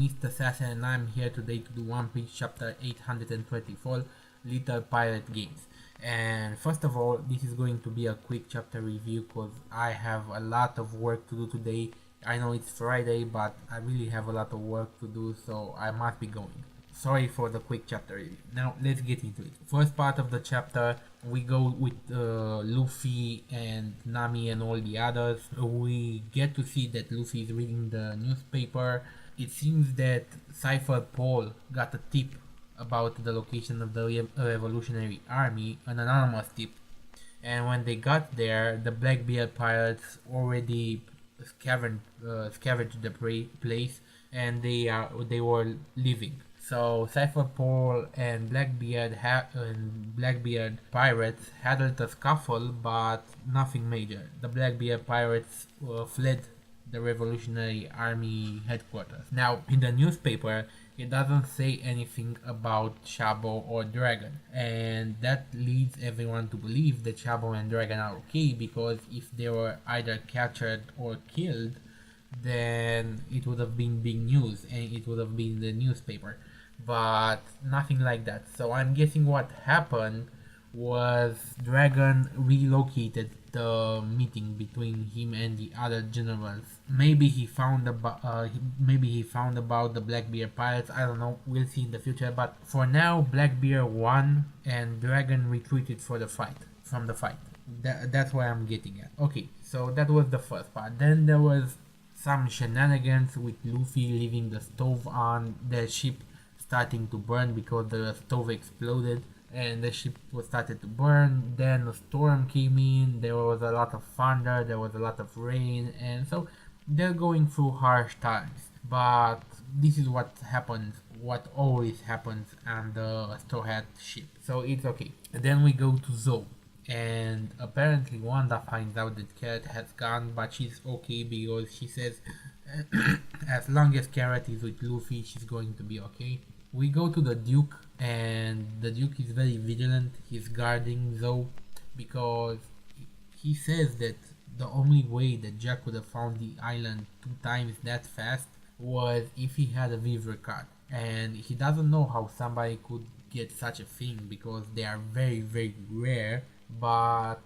Mist Assassin, and I'm here today to do One Piece chapter 824, Little Pirate Games. And first of all, this is going to be a quick chapter review because I have a lot of work to do today. I know it's Friday, but I really have a lot of work to do, so I must be going. Sorry for the quick chapter review. Now let's get into it. First part of the chapter, we go with Luffy and Nami and all the others. We get to see that Luffy is reading the newspaper. It seems that Cypher Paul got a tip about the location of the Revolutionary Army, an anonymous tip. And when they got there, the Blackbeard pirates already scavenged the place, and they were leaving. So Cypher Paul and Blackbeard pirates handled a scuffle, but nothing major. The Blackbeard pirates fled the Revolutionary Army headquarters. Now, in the newspaper, it doesn't say anything about Shabo or Dragon, and that leads everyone to believe that Shabo and Dragon are okay, because if they were either captured or killed, then it would have been big news and it would have been the newspaper. But nothing like that. So I'm guessing what happened was Dragon relocated the meeting between him and the other generals. Maybe he found about the Blackbeard pirates. I don't know. We'll see in the future. But for now, Blackbeard won and Dragon retreated from the fight. That's where I'm getting at. Okay, so that was the first part. Then there was some shenanigans with Luffy leaving the stove on, the ship starting to burn because the stove exploded and the ship was started to burn. Then a storm came in, there was a lot of thunder, there was a lot of rain, and so they're going through harsh times. But this is what happens, what always happens on the Straw Hat ship, so it's okay. And then we go to Zou, and apparently Wanda finds out that Carrot has gone, but she's okay because she says as long as Carrot is with Luffy, she's going to be okay. We go to the Duke, and the Duke is very vigilant. He's guarding Zou because he says that the only way that Jack would have found the island 2 times that fast was if he had a Weaver card, and he doesn't know how somebody could get such a thing because they are very, very rare. But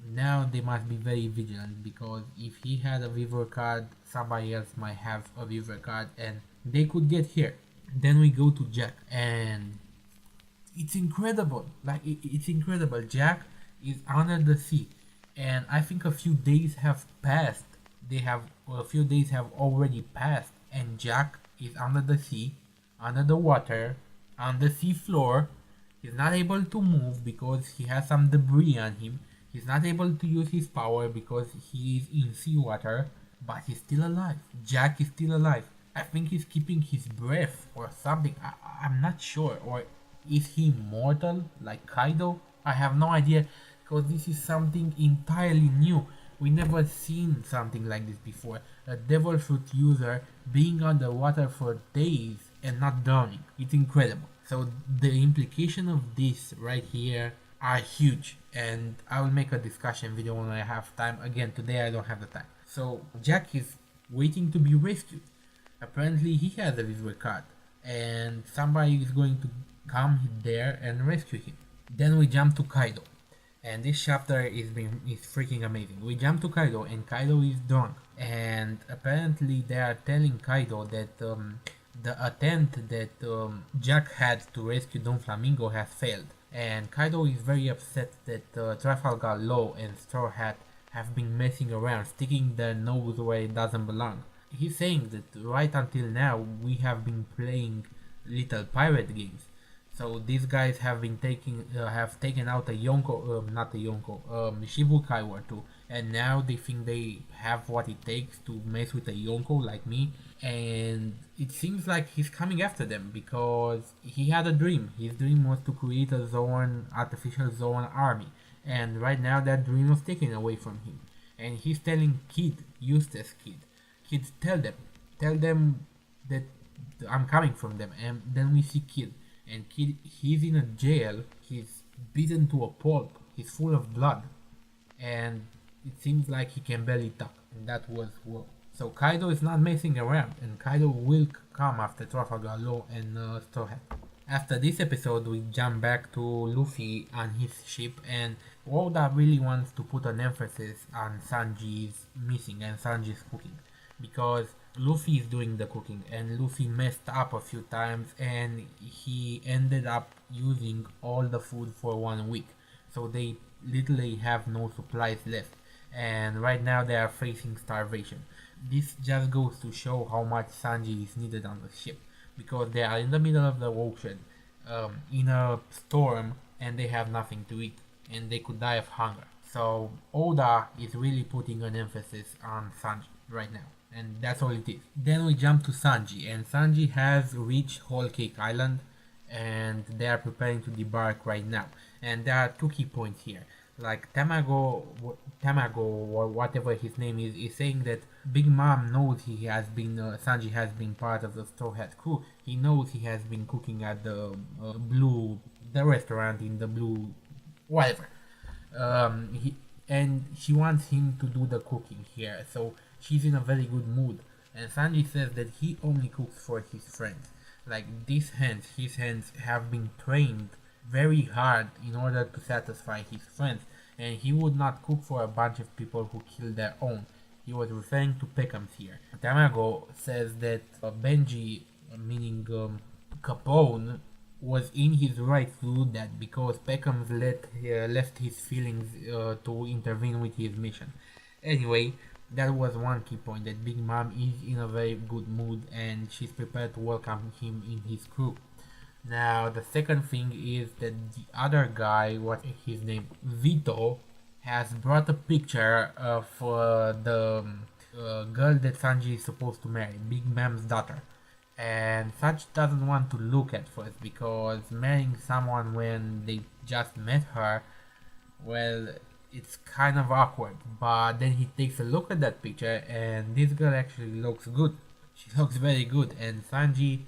now they must be very vigilant because if he had a Weaver card, somebody else might have a Weaver card and they could get here. Then we go to Jack, and it's incredible. It's incredible. Jack is under the sea, and I think a few days have passed. A few days have already passed, and Jack is under the sea, under the water, on the sea floor. He's not able to move because he has some debris on him. He's not able to use his power because he is in seawater, but he's still alive. Jack is still alive. I think he's keeping his breath or something. I'm not sure. Or is he mortal like Kaido? I have no idea because this is something entirely new. We never seen something like this before. A devil fruit user being underwater for days and not drowning. It's incredible. So the implication of this right here are huge, and I will make a discussion video when I have time. Again, today I don't have the time. So Jack is waiting to be rescued. Apparently he has a Weaver card, and somebody is going to come there and rescue him. Then we jump to Kaido, and this chapter is freaking amazing. We jump to Kaido, and Kaido is drunk, and apparently they are telling Kaido that the attempt that Jack had to rescue Don Flamingo has failed, and Kaido is very upset that Trafalgar Law and Straw Hat have been messing around, sticking their nose where it doesn't belong. He's saying that right until now we have been playing little pirate games. So these guys have been taken out a Yonko, not a Yonko, Shibukai or two, and now they think they have what it takes to mess with a Yonko like me. And it seems like he's coming after them because he had a dream. His dream was to create a artificial Zoan army, and right now that dream was taken away from him. And he's telling Eustace Kid, tell them that I'm coming from them. And then we see Kid, and Kid, he's in a jail. He's beaten to a pulp. He's full of blood, and it seems like he can barely talk. And that was So Kaido is not messing around, and Kaido will come after Trafalgar Law and Straw Hat. After this episode, we jump back to Luffy on his ship, and Oda really wants to put an emphasis on Sanji's missing and Sanji's cooking, because Luffy is doing the cooking, and Luffy messed up a few times, and he ended up using all the food for 1 week, so they literally have no supplies left, and right now they are facing starvation. This just goes to show how much Sanji is needed on the ship, because they are in the middle of the ocean, in a storm, and they have nothing to eat, and they could die of hunger. So Oda is really putting an emphasis on Sanji right now, and that's all it is. Then we jump to Sanji, and Sanji has reached Whole Cake Island, and they are preparing to debark right now. And there are 2 key points here. Like Tamago or whatever his name is saying that Big Mom knows he has been, Sanji has been part of the Straw Hat crew. He knows he has been cooking at the the restaurant in the blue, whatever. And she wants him to do the cooking here, so she's in a very good mood. And Sanji says that he only cooks for his friends. Like his hands have been trained very hard in order to satisfy his friends, and he would not cook for a bunch of people who kill their own. He was referring to Peckham's here. Tamago says that Benji, meaning Capone, was in his right to do that because Peckham left his feelings to intervene with his mission. Anyway, that was one key point, that Big Mom is in a very good mood and she's prepared to welcome him in his crew. Now the second thing is that the other guy, what his name, Vito, has brought a picture of the girl that Sanji is supposed to marry, Big Mam's daughter. And Sanji doesn't want to look at first because marrying someone when they just met her, well, it's kind of awkward. But then he takes a look at that picture and this girl actually looks good. She looks very good, and Sanji,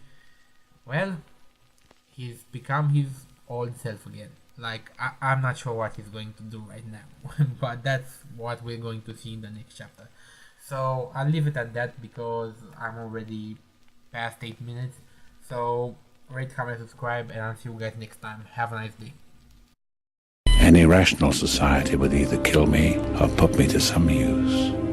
well, he's become his old self again. Like, I'm not sure what he's going to do right now, but that's what we're going to see in the next chapter. So I'll leave it at that because I'm already past 8 minutes. So rate, comment, subscribe, and I'll see you guys next time. Have a nice day. Any rational society would either kill me or put me to some use.